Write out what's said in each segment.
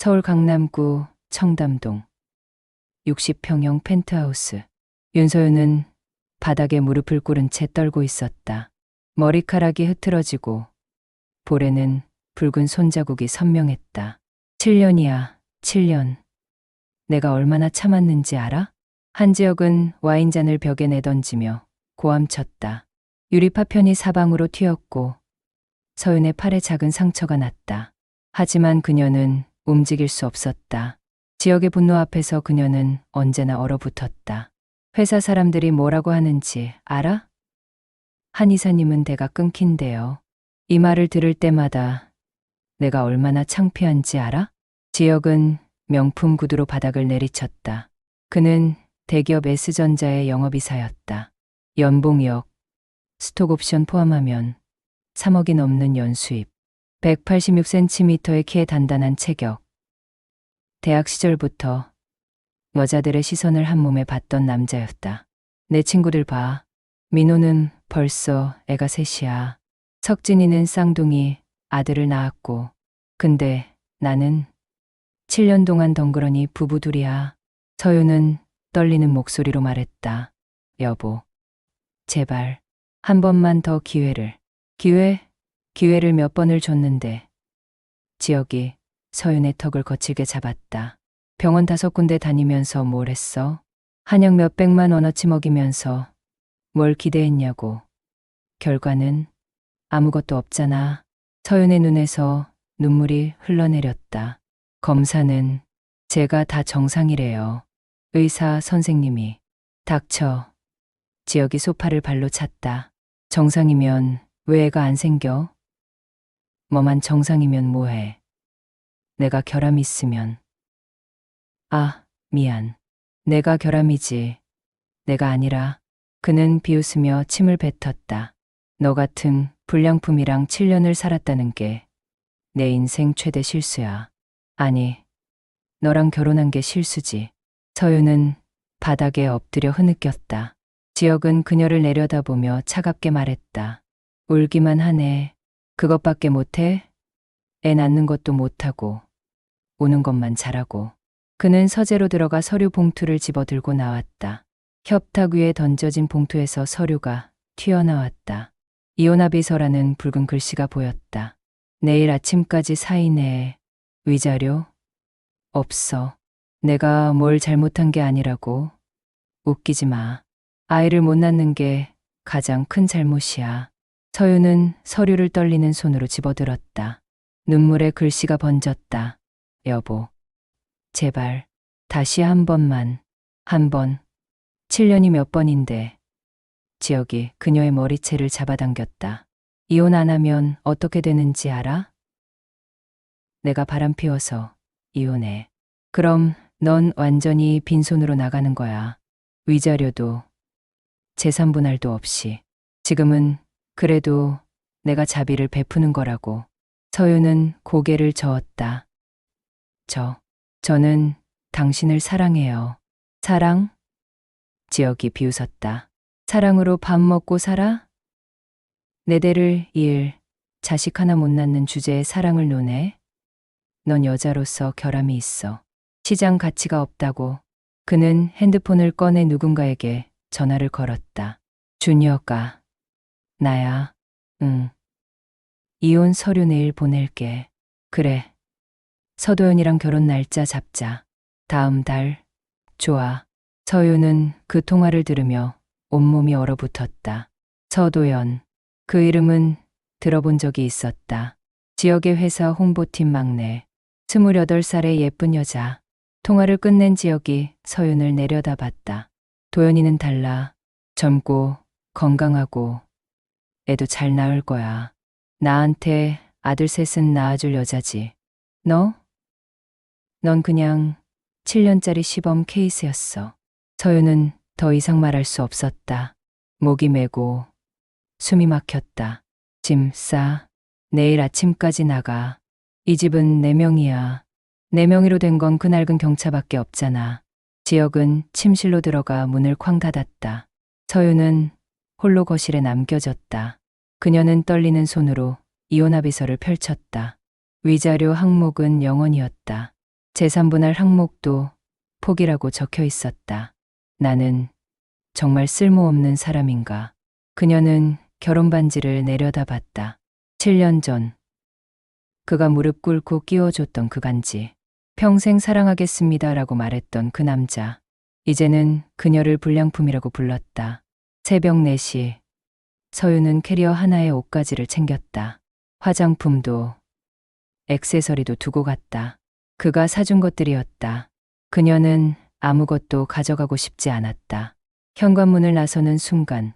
서울 강남구 청담동 60평형 펜트하우스. 윤서윤은 바닥에 무릎을 꿇은 채 떨고 있었다. 머리카락이 흐트러지고 볼에는 붉은 손자국이 선명했다. 7년이야, 7년. 내가 얼마나 참았는지 알아? 한지혁은 와인잔을 벽에 내던지며 고함쳤다. 유리파편이 사방으로 튀었고 서윤의 팔에 작은 상처가 났다. 하지만 그녀는 움직일 수 없었다. 지역의 분노 앞에서 그녀는 언제나 얼어붙었다. 회사 사람들이 뭐라고 하는지 알아? 한 이사님은 대가 끊긴대요. 이 말을 들을 때마다 내가 얼마나 창피한지 알아? 지역은 명품 구두로 바닥을 내리쳤다. 그는 대기업 S전자의 영업이사였다. 연봉 2억, 스톡옵션 포함하면 3억이 넘는 연수입, 186cm의 키에 단단한 체격. 대학 시절부터 여자들의 시선을 한 몸에 받던 남자였다. 내 친구들 봐. 민호는 벌써 애가 셋이야. 석진이는 쌍둥이 아들을 낳았고. 근데 나는 7년 동안 덩그러니 부부 둘이야. 서윤은 떨리는 목소리로 말했다. 여보, 제발 한 번만 더 기회를. 기회를 몇 번을 줬는데. 지역이 서윤의 턱을 거칠게 잡았다. 병원 5군데 다니면서 뭘 했어? 한약 몇백만 원어치 먹이면서 뭘 기대했냐고. 결과는 아무것도 없잖아. 서윤의 눈에서 눈물이 흘러내렸다. 검사는 제가 다 정상이래요. 의사 선생님이. 닥쳐. 지역이 소파를 발로 찼다. 정상이면 왜 애가 안 생겨? 뭐만 정상이면 뭐해? 내가 결함 있으면. 아, 미안. 내가 결함이지. 내가 아니라. 그는 비웃으며 침을 뱉었다. 너 같은 불량품이랑 7년을 살았다는 게 내 인생 최대 실수야. 아니, 너랑 결혼한 게 실수지. 서윤은 바닥에 엎드려 흐느꼈다. 지역은 그녀를 내려다보며 차갑게 말했다. 울기만 하네. 그것밖에 못해? 애 낳는 것도 못하고 우는 것만 잘하고. 그는 서재로 들어가 서류 봉투를 집어들고 나왔다. 협탁 위에 던져진 봉투에서 서류가 튀어나왔다. 이혼합의서라는 붉은 글씨가 보였다. 내일 아침까지 사인해. 위자료? 없어. 내가 뭘 잘못한 게 아니라고. 웃기지 마. 아이를 못 낳는 게 가장 큰 잘못이야. 서윤은 서류를 떨리는 손으로 집어들었다. 눈물에 글씨가 번졌다. 여보, 제발 다시 한 번만. 한 번. 7년이 몇 번인데. 지역이 그녀의 머리채를 잡아당겼다. 이혼 안 하면 어떻게 되는지 알아? 내가 바람 피워서 이혼해. 그럼 넌 완전히 빈손으로 나가는 거야. 위자료도 재산 분할도 없이. 지금은 그래도 내가 자비를 베푸는 거라고. 서윤은 고개를 저었다. 저는 당신을 사랑해요. 사랑? 지역이 비웃었다. 사랑으로 밥 먹고 살아? 내 대를 이을 자식 하나 못 낳는 주제에 사랑을 논해? 넌 여자로서 결함이 있어. 시장 가치가 없다고. 그는 핸드폰을 꺼내 누군가에게 전화를 걸었다. 주니어가. 나야. 응. 이혼 서류 내일 보낼게. 그래. 서도연이랑 결혼 날짜 잡자. 다음 달. 좋아. 서윤은 그 통화를 들으며 온몸이 얼어붙었다. 서도연. 그 이름은 들어본 적이 있었다. 지역의 회사 홍보팀 막내. 28살의 예쁜 여자. 통화를 끝낸 지역이 서윤을 내려다봤다. 도연이는 달라. 젊고 건강하고 애도 잘 낳을 거야. 나한테 아들 셋은 낳아줄 여자지. 넌 그냥 7년짜리 시범 케이스였어. 서윤은 더 이상 말할 수 없었다. 목이 메고 숨이 막혔다. 짐 싸. 내일 아침까지 나가. 이 집은 내 명의야. 내 명의로 된 건 그 낡은 경차밖에 없잖아. 지역은 침실로 들어가 문을 쾅 닫았다. 서윤은 홀로 거실에 남겨졌다. 그녀는 떨리는 손으로 이혼합의서를 펼쳤다. 위자료 항목은 0원이었다. 재산분할 항목도 포기라고 적혀 있었다. 나는 정말 쓸모없는 사람인가. 그녀는 결혼 반지를 내려다봤다. 7년 전 그가 무릎 꿇고 끼워줬던 그 반지. 평생 사랑하겠습니다라고 말했던 그 남자. 이제는 그녀를 불량품이라고 불렀다. 새벽 4시 서유는 캐리어 하나에 옷가지를 챙겼다. 화장품도 액세서리도 두고 갔다. 그가 사준 것들이었다. 그녀는 아무것도 가져가고 싶지 않았다. 현관문을 나서는 순간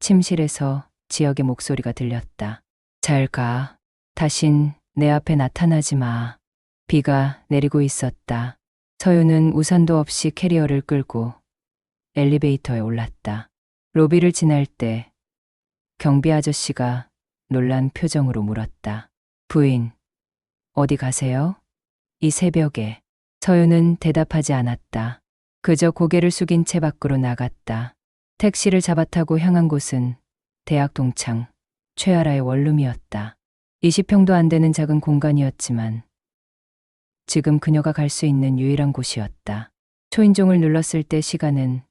침실에서 지역의 목소리가 들렸다. 잘 가. 다신 내 앞에 나타나지 마. 비가 내리고 있었다. 서유는 우산도 없이 캐리어를 끌고 엘리베이터에 올랐다. 로비를 지날 때 경비 아저씨가 놀란 표정으로 물었다. 부인, 어디 가세요? 이 새벽에. 서유는 대답하지 않았다. 그저 고개를 숙인 채 밖으로 나갔다. 택시를 잡아타고 향한 곳은 대학 동창 최아라의 원룸이었다. 20평도 안 되는 작은 공간이었지만 지금 그녀가 갈 수 있는 유일한 곳이었다. 초인종을 눌렀을 때 시간은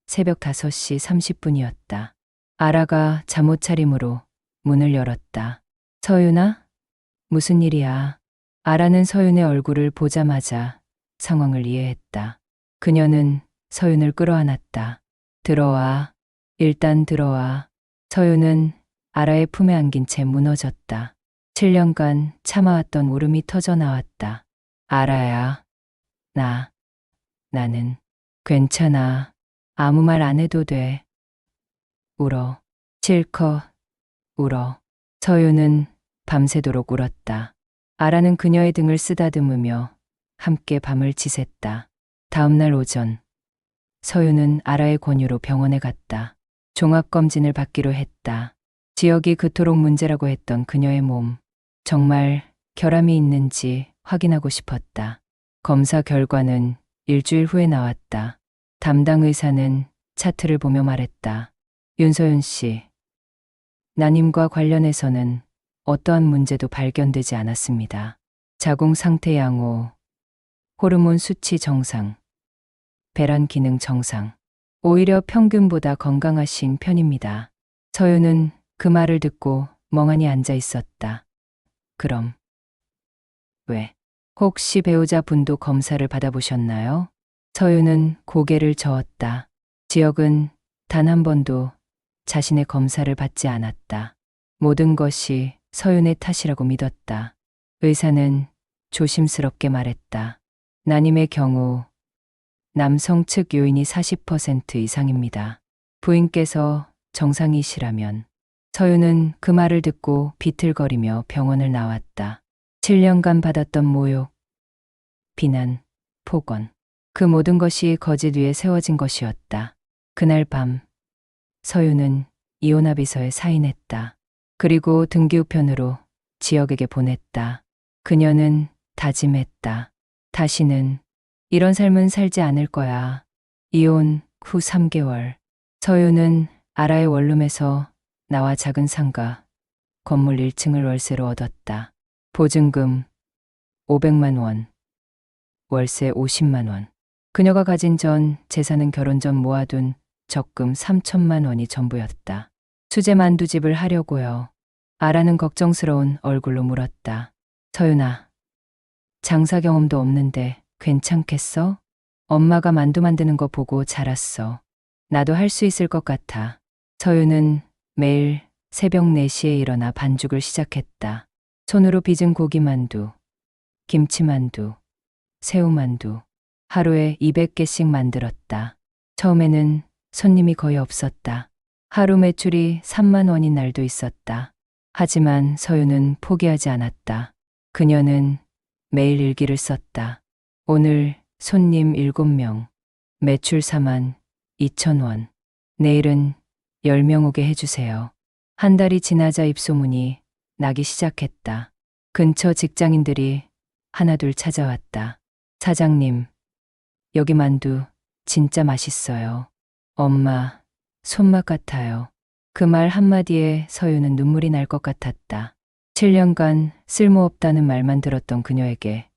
새벽 5시 30분이었다. 아라가 잠옷 차림으로 문을 열었다. 서윤아? 무슨 일이야? 아라는 서윤의 얼굴을 보자마자 상황을 이해했다. 그녀는 서윤을 끌어안았다. 들어와. 일단 들어와. 서윤은 아라의 품에 안긴 채 무너졌다. 7년간 참아왔던 울음이 터져 나왔다. 아라야. 나는 괜찮아. 아무 말 안 해도 돼. 울어. 실컷 울어. 서윤은 밤새도록 울었다. 아라는 그녀의 등을 쓰다듬으며 함께 밤을 지샜다. 다음 날 오전 서윤은 아라의 권유로 병원에 갔다. 종합검진을 받기로 했다. 지역이 그토록 문제라고 했던 그녀의 몸. 정말 결함이 있는지 확인하고 싶었다. 검사 결과는 일주일 후에 나왔다. 담당 의사는 차트를 보며 말했다. 윤서윤 씨, 난임과 관련해서는 어떠한 문제도 발견되지 않았습니다. 자궁 상태 양호, 호르몬 수치 정상, 배란 기능 정상. 오히려 평균보다 건강하신 편입니다. 서윤은 그 말을 듣고 멍하니 앉아 있었다. 그럼 왜? 혹시 배우자 분도 검사를 받아보셨나요? 서윤은 고개를 저었다. 지역은 단 한 번도 자신의 검사를 받지 않았다. 모든 것이 서윤의 탓이라고 믿었다. 의사는 조심스럽게 말했다. 난임의 경우 남성 측 요인이 40% 이상입니다. 부인께서 정상이시라면. 서윤은 그 말을 듣고 비틀거리며 병원을 나왔다. 7년간 받았던 모욕, 비난, 폭언. 그 모든 것이 거짓 위에 세워진 것이었다. 그날 밤 서윤은 이혼합의서에 사인했다. 그리고 등기우편으로 지역에게 보냈다. 그녀는 다짐했다. 다시는 이런 삶은 살지 않을 거야. 이혼 후 3개월 서윤은 아라의 원룸에서 나와 작은 상가, 건물 1층을 월세로 얻었다. 보증금 500만 원, 월세 50만 원. 그녀가 가진 전 재산은 결혼 전 모아둔 적금 3천만 원이 전부였다. 수제 만두집을 하려고요. 아라는 걱정스러운 얼굴로 물었다. 서윤아, 장사 경험도 없는데 괜찮겠어? 엄마가 만두 만드는 거 보고 자랐어. 나도 할 수 있을 것 같아. 서윤은 매일 새벽 4시에 일어나 반죽을 시작했다. 손으로 빚은 고기만두, 김치만두, 새우만두. 하루에 200개씩 만들었다. 처음에는 손님이 거의 없었다. 하루 매출이 3만 원인 날도 있었다. 하지만 서윤은 포기하지 않았다. 그녀는 매일 일기를 썼다. 오늘 손님 7명, 매출 4만 2천 원. 내일은 10명 오게 해주세요. 한 달이 지나자 입소문이 나기 시작했다. 근처 직장인들이 하나둘 찾아왔다. 사장님, 여기 만두 진짜 맛있어요. 엄마, 손맛 같아요. 그 말 한마디에 서윤은 눈물이 날 것 같았다. 7년간 쓸모없다는 말만 들었던 그녀에게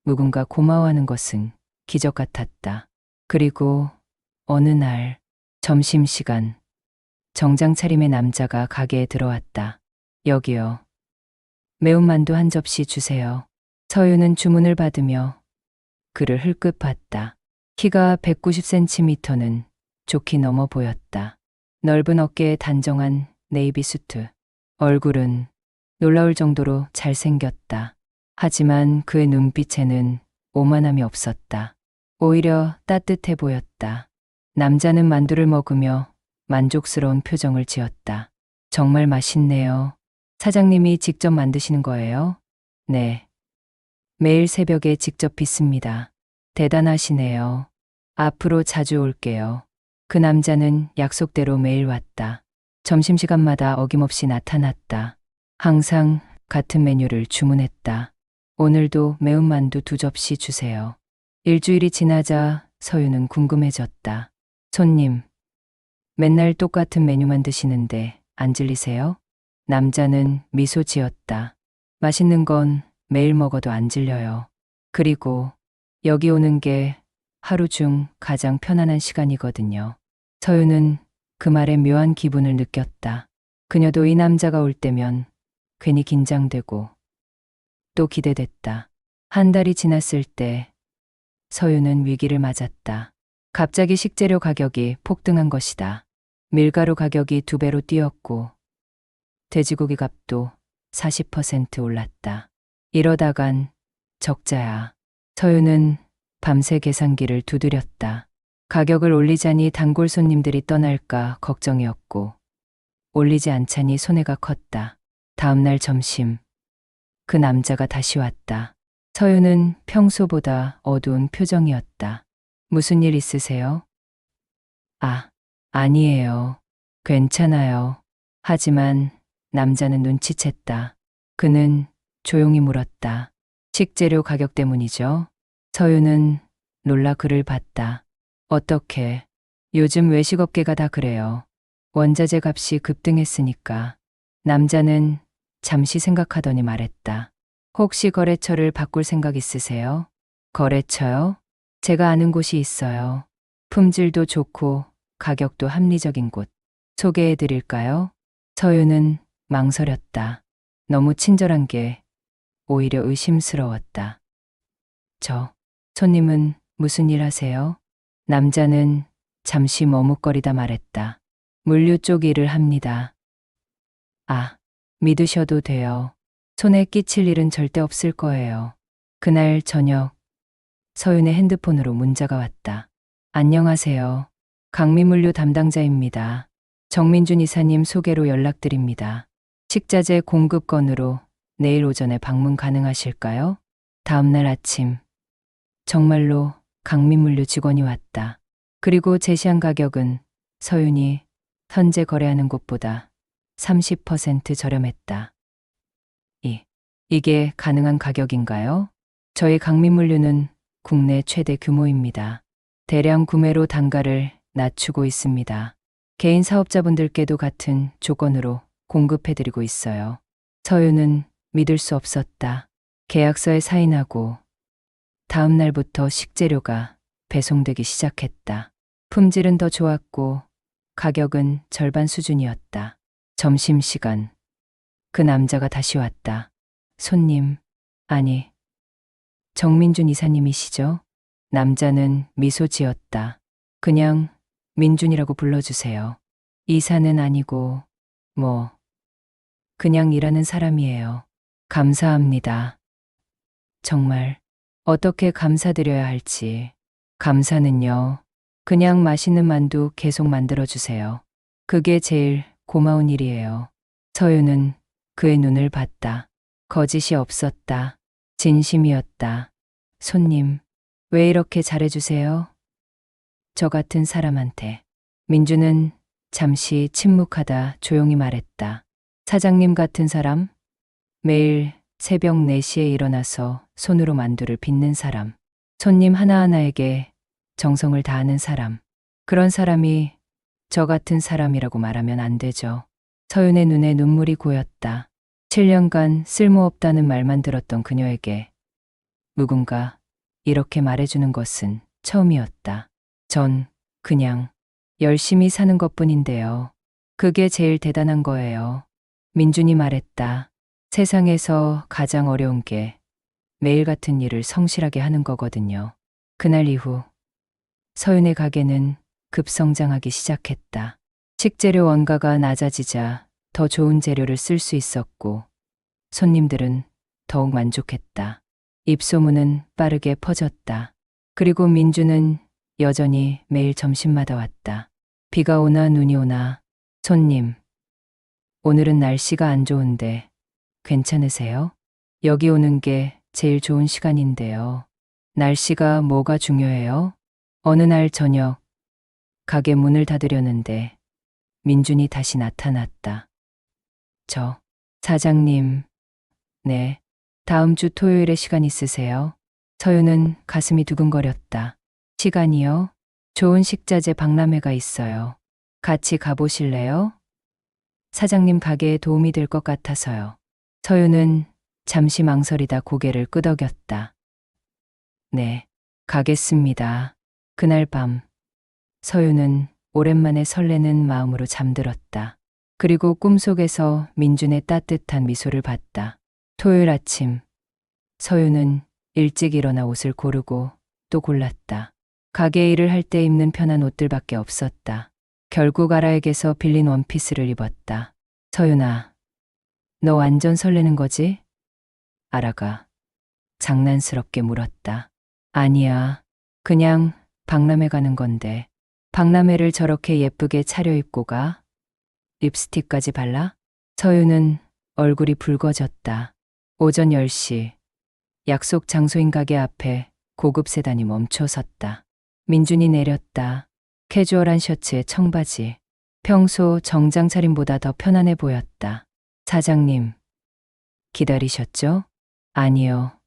누군가 고마워하는 것은 기적 같았다. 그리고 어느 날 점심시간 정장 차림의 남자가 가게에 들어왔다. 여기요. 매운 만두 한 접시 주세요. 서유는 주문을 받으며 그를 흘끗 봤다. 키가 190cm는 좋게 넘어 보였다. 넓은 어깨에 단정한 네이비 수트. 얼굴은 놀라울 정도로 잘생겼다. 하지만 그의 눈빛에는 오만함이 없었다. 오히려 따뜻해 보였다. 남자는 만두를 먹으며 만족스러운 표정을 지었다. 정말 맛있네요. 사장님이 직접 만드시는 거예요? 네. 매일 새벽에 직접 빚습니다. 대단하시네요. 앞으로 자주 올게요. 그 남자는 약속대로 매일 왔다. 점심시간마다 어김없이 나타났다. 항상 같은 메뉴를 주문했다. 오늘도 매운 만두 2접시 주세요. 일주일이 지나자 서유는 궁금해졌다. 손님, 맨날 똑같은 메뉴만 드시는데 안 질리세요? 남자는 미소 지었다. 맛있는 건 매일 먹어도 안 질려요. 그리고 여기 오는 게 하루 중 가장 편안한 시간이거든요. 서유는 그 말에 묘한 기분을 느꼈다. 그녀도 이 남자가 올 때면 괜히 긴장되고 또 기대됐다. 한 달이 지났을 때 서유는 위기를 맞았다. 갑자기 식재료 가격이 폭등한 것이다. 밀가루 가격이 2배로 뛰었고 돼지고기 값도 40% 올랐다. 이러다간 적자야. 서유는 밤새 계산기를 두드렸다. 가격을 올리자니 단골 손님들이 떠날까 걱정이었고 올리지 않자니 손해가 컸다. 다음날 점심 그 남자가 다시 왔다. 서유는 평소보다 어두운 표정이었다. 무슨 일 있으세요? 아니에요. 괜찮아요. 하지만 남자는 눈치챘다. 그는 조용히 물었다. 식재료 가격 때문이죠? 서유는 놀라 그를 봤다. 어떻게? 요즘 외식업계가 다 그래요. 원자재 값이 급등했으니까. 남자는 잠시 생각하더니 말했다. 혹시 거래처를 바꿀 생각 있으세요? 거래처요? 제가 아는 곳이 있어요. 품질도 좋고 가격도 합리적인 곳. 소개해 드릴까요? 서유는 망설였다. 너무 친절한 게 오히려 의심스러웠다. 손님은 무슨 일 하세요? 남자는 잠시 머뭇거리다 말했다. 물류 쪽 일을 합니다. 믿으셔도 돼요. 손에 끼칠 일은 절대 없을 거예요. 그날 저녁 서윤의 핸드폰으로 문자가 왔다. 안녕하세요. 강미물류 담당자입니다. 정민준 이사님 소개로 연락드립니다. 식자재 공급 건으로 내일 오전에 방문 가능하실까요? 다음날 아침 정말로 강미물류 직원이 왔다. 그리고 제시한 가격은 서윤이 현재 거래하는 곳보다 30% 저렴했다. 이게 가능한 가격인가요? 저희 강미물류는 국내 최대 규모입니다. 대량 구매로 단가를 낮추고 있습니다. 개인 사업자분들께도 같은 조건으로 공급해드리고 있어요. 서유는 믿을 수 없었다. 계약서에 사인하고 다음 날부터 식재료가 배송되기 시작했다. 품질은 더 좋았고 가격은 절반 수준이었다. 점심시간 그 남자가 다시 왔다. 손님, 정민준 이사님이시죠? 남자는 미소 지었다. 그냥 민준이라고 불러주세요. 이사는 아니고 그냥 일하는 사람이에요. 감사합니다. 정말 어떻게 감사드려야 할지. 감사는요. 그냥 맛있는 만두 계속 만들어주세요. 그게 제일 고마운 일이에요. 서유는 그의 눈을 봤다. 거짓이 없었다. 진심이었다. 손님, 왜 이렇게 잘해주세요? 저 같은 사람한테. 민주는 잠시 침묵하다 조용히 말했다. 사장님 같은 사람? 매일 새벽 4시에 일어나서 손으로 만두를 빚는 사람. 손님 하나하나에게 정성을 다하는 사람. 그런 사람이 저 같은 사람이라고 말하면 안 되죠. 서윤의 눈에 눈물이 고였다. 7년간 쓸모없다는 말만 들었던 그녀에게 누군가 이렇게 말해주는 것은 처음이었다. 전 그냥 열심히 사는 것뿐인데요. 그게 제일 대단한 거예요. 민준이 말했다. 세상에서 가장 어려운 게 매일 같은 일을 성실하게 하는 거거든요. 그날 이후 서윤의 가게는 급성장하기 시작했다. 식재료 원가가 낮아지자 더 좋은 재료를 쓸 수 있었고 손님들은 더욱 만족했다. 입소문은 빠르게 퍼졌다. 그리고 민주는 여전히 매일 점심마다 왔다. 비가 오나 눈이 오나 손님, 오늘은 날씨가 안 좋은데 괜찮으세요? 여기 오는 게 제일 좋은 시간인데요. 날씨가 뭐가 중요해요? 어느 날 저녁 가게 문을 닫으려는데 민준이 다시 나타났다. 사장님, 네, 다음 주 토요일에 시간 있으세요? 서윤은 가슴이 두근거렸다. 시간이요? 좋은 식자재 박람회가 있어요. 같이 가보실래요? 사장님 가게에 도움이 될 것 같아서요. 서윤은 잠시 망설이다 고개를 끄덕였다. 네, 가겠습니다. 그날 밤, 서윤은 오랜만에 설레는 마음으로 잠들었다. 그리고 꿈속에서 민준의 따뜻한 미소를 봤다. 토요일 아침, 서윤은 일찍 일어나 옷을 고르고 또 골랐다. 가게 일을 할 때 입는 편한 옷들밖에 없었다. 결국 아라에게서 빌린 원피스를 입었다. 서윤아, 너 완전 설레는 거지? 아라가 장난스럽게 물었다. 아니야, 그냥 박람회 가는 건데. 박람회를 저렇게 예쁘게 차려입고 가? 립스틱까지 발라? 서윤은 얼굴이 붉어졌다. 오전 10시, 약속 장소인 가게 앞에 고급 세단이 멈춰 섰다. 민준이 내렸다. 캐주얼한 셔츠에 청바지. 평소 정장 차림보다 더 편안해 보였다. 사장님, 기다리셨죠? 아니요.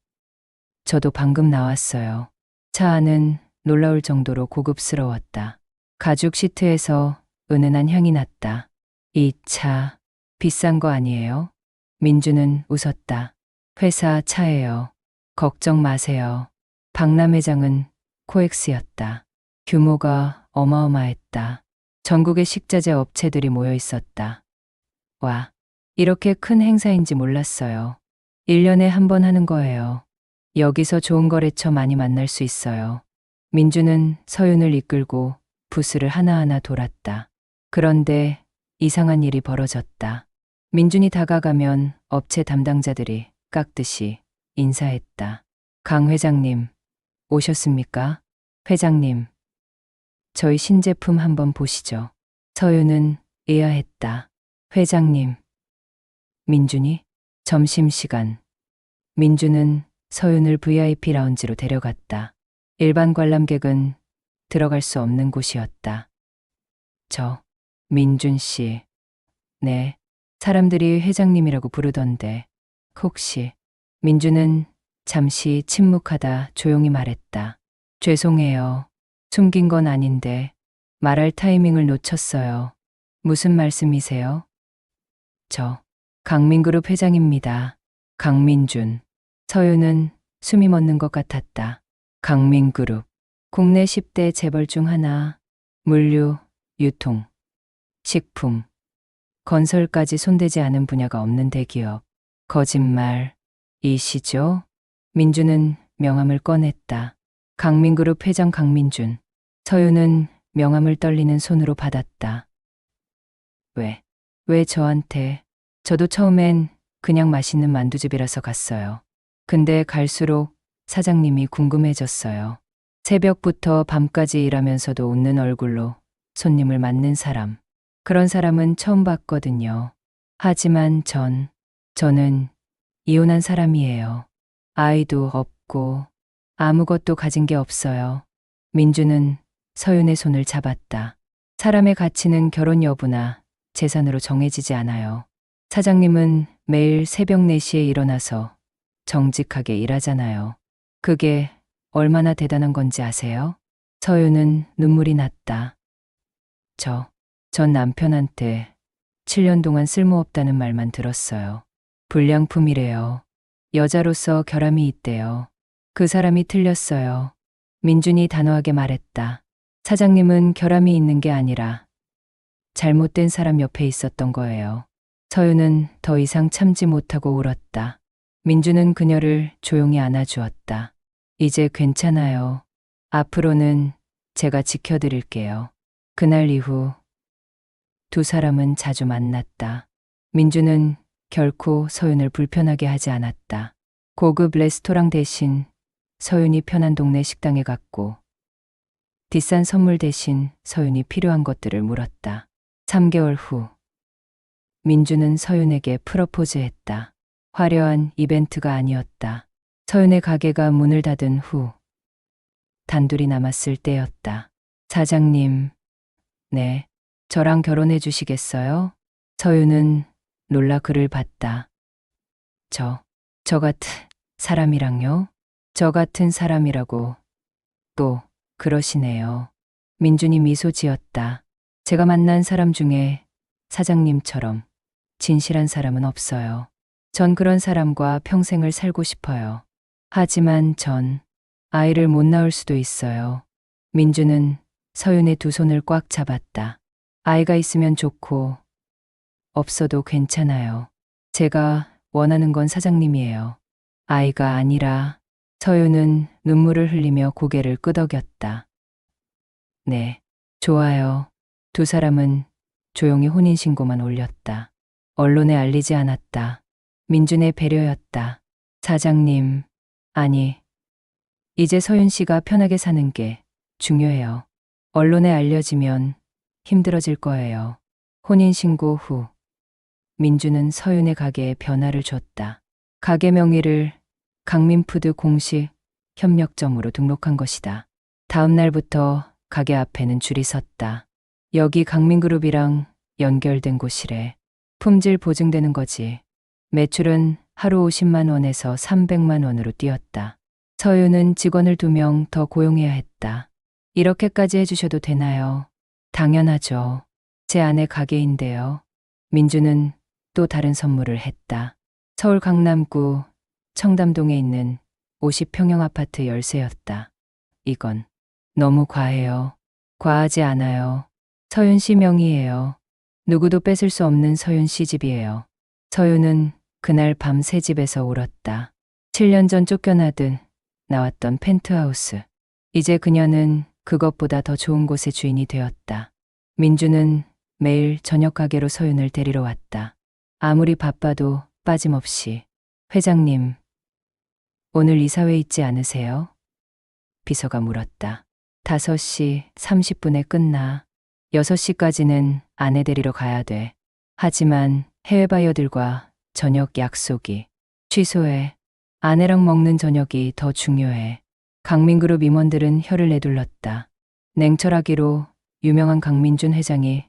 저도 방금 나왔어요. 차 안은 놀라울 정도로 고급스러웠다. 가죽 시트에서 은은한 향이 났다. 이 차, 비싼 거 아니에요? 민주는 웃었다. 회사 차예요. 걱정 마세요. 박람회장은 코엑스였다. 규모가 어마어마했다. 전국의 식자재 업체들이 모여 있었다. 와, 이렇게 큰 행사인지 몰랐어요. 1년에 한 번 하는 거예요. 여기서 좋은 거래처 많이 만날 수 있어요. 민주는 서윤을 이끌고 부스를 하나하나 돌았다. 그런데 이상한 일이 벌어졌다. 민준이 다가가면 업체 담당자들이 깎듯이 인사했다. 강 회장님, 오셨습니까? 회장님, 저희 신제품 한번 보시죠. 서윤은 의아했다. 회장님. 민준이? 점심시간. 민준은 서윤을 VIP 라운지로 데려갔다. 일반 관람객은 들어갈 수 없는 곳이었다. 민준 씨. 네. 사람들이 회장님이라고 부르던데. 혹시. 민준은 잠시 침묵하다 조용히 말했다. 죄송해요. 숨긴 건 아닌데 말할 타이밍을 놓쳤어요. 무슨 말씀이세요? 강민그룹 회장입니다. 강민준. 서윤은 숨이 멎는 것 같았다. 강민그룹. 국내 10대 재벌 중 하나. 물류, 유통, 식품, 건설까지 손대지 않은 분야가 없는 대기업. 거짓말이시죠? 민준은 명함을 꺼냈다. 강민그룹 회장 강민준. 서윤은 명함을 떨리는 손으로 받았다. 왜 저한테? 저도 처음엔 그냥 맛있는 만두집이라서 갔어요. 근데 갈수록 사장님이 궁금해졌어요. 새벽부터 밤까지 일하면서도 웃는 얼굴로 손님을 맞는 사람. 그런 사람은 처음 봤거든요. 하지만 저는 이혼한 사람이에요. 아이도 없고 아무것도 가진 게 없어요. 민주는 서윤의 손을 잡았다. 사람의 가치는 결혼 여부나 재산으로 정해지지 않아요. 사장님은 매일 새벽 4시에 일어나서 정직하게 일하잖아요. 그게 얼마나 대단한 건지 아세요? 서윤은 눈물이 났다. 전 남편한테 7년 동안 쓸모없다는 말만 들었어요. 불량품이래요. 여자로서 결함이 있대요. 그 사람이 틀렸어요. 민준이 단호하게 말했다. 사장님은 결함이 있는 게 아니라 잘못된 사람 옆에 있었던 거예요. 서윤은 더 이상 참지 못하고 울었다. 민준은 그녀를 조용히 안아주었다. 이제 괜찮아요. 앞으로는 제가 지켜드릴게요. 그날 이후 두 사람은 자주 만났다. 민준은 결코 서윤을 불편하게 하지 않았다. 고급 레스토랑 대신 서윤이 편한 동네 식당에 갔고, 비싼 선물 대신 서윤이 필요한 것들을 물었다. 3개월 후, 민준은 서윤에게 프러포즈했다. 화려한 이벤트가 아니었다. 서윤의 가게가 문을 닫은 후, 단둘이 남았을 때였다. 사장님, 네, 저랑 결혼해 주시겠어요? 서윤은 놀라 그를 봤다. 저 같은 사람이랑요? 저 같은 사람이라고 또 그러시네요. 민준이 미소 지었다. 제가 만난 사람 중에 사장님처럼 진실한 사람은 없어요. 전 그런 사람과 평생을 살고 싶어요. 하지만 전 아이를 못 낳을 수도 있어요. 민준은 서윤의 두 손을 꽉 잡았다. 아이가 있으면 좋고 없어도 괜찮아요. 제가 원하는 건 사장님이에요. 아이가 아니라. 서윤은 눈물을 흘리며 고개를 끄덕였다. 네, 좋아요. 두 사람은 조용히 혼인신고만 올렸다. 언론에 알리지 않았다. 민준의 배려였다. 사장님, 아니, 이제 서윤 씨가 편하게 사는 게 중요해요. 언론에 알려지면 힘들어질 거예요. 혼인신고 후, 민준은 서윤의 가게에 변화를 줬다. 가게 명의를 강민푸드 공식 협력점으로 등록한 것이다. 다음 날부터 가게 앞에는 줄이 섰다. 여기 강민그룹이랑 연결된 곳이래. 품질 보증되는 거지. 매출은 하루 50만 원에서 300만 원으로 뛰었다. 서윤은 직원을 2명 더 고용해야 했다. 이렇게까지 해주셔도 되나요? 당연하죠. 제 아내 가게인데요. 민주는 또 다른 선물을 했다. 서울 강남구 청담동에 있는 50평형 아파트 열쇠였다. 이건 너무 과해요. 과하지 않아요. 서윤 씨 명의예요. 누구도 뺏을 수 없는 서윤 씨 집이에요. 서윤은 그날 밤 새 집에서 울었다. 7년 전 쫓겨나듯 나왔던 펜트하우스. 이제 그녀는 그것보다 더 좋은 곳의 주인이 되었다. 민주는 매일 저녁 가게로 서윤을 데리러 왔다. 아무리 바빠도 빠짐없이. 회장님, 오늘 이사회 있지 않으세요? 비서가 물었다. 5시 30분에 끝나. 6시까지는 아내 데리러 가야 돼. 하지만 해외 바이어들과 저녁 약속이. 취소해. 아내랑 먹는 저녁이 더 중요해. 강민그룹 임원들은 혀를 내둘렀다. 냉철하기로 유명한 강민준 회장이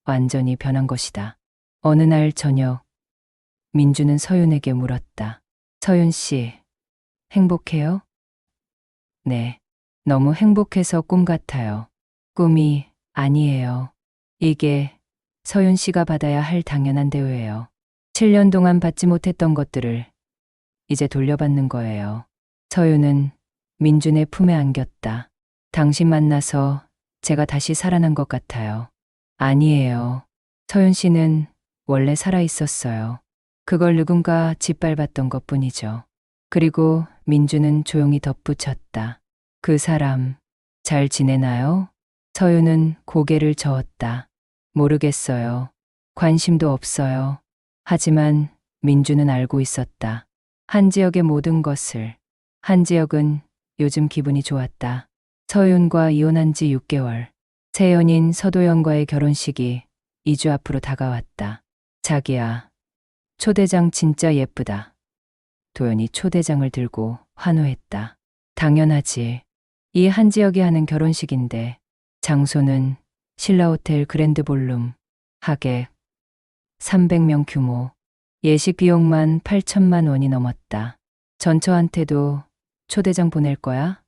완전히 변한 것이다. 어느 날 저녁, 민주는 서윤에게 물었다. 서윤 씨, 행복해요? 네, 너무 행복해서 꿈 같아요. 꿈이 아니에요. 이게 서윤 씨가 받아야 할 당연한 대우예요. 7년 동안 받지 못했던 것들을 이제 돌려받는 거예요. 서윤은 민준의 품에 안겼다. 당신 만나서 제가 다시 살아난 것 같아요. 아니에요. 서윤 씨는 원래 살아 있었어요. 그걸 누군가 짓밟았던 것뿐이죠. 그리고 민주는 조용히 덧붙였다. 그 사람 잘 지내나요? 서윤은 고개를 저었다. 모르겠어요. 관심도 없어요. 하지만 민주는 알고 있었다. 한 지역의 모든 것을. 한 지역은 요즘 기분이 좋았다. 서윤과 이혼한 지 6개월. 새 연인 서도연과의 결혼식이 2주 앞으로 다가왔다. 자기야, 초대장 진짜 예쁘다. 도연이 초대장을 들고 환호했다. 당연하지. 이 한 지역이 하는 결혼식인데 장소는 신라호텔 그랜드볼룸. 하객 300명 규모. 예식 비용만 8천만 원이 넘었다. 전처한테도 초대장 보낼 거야?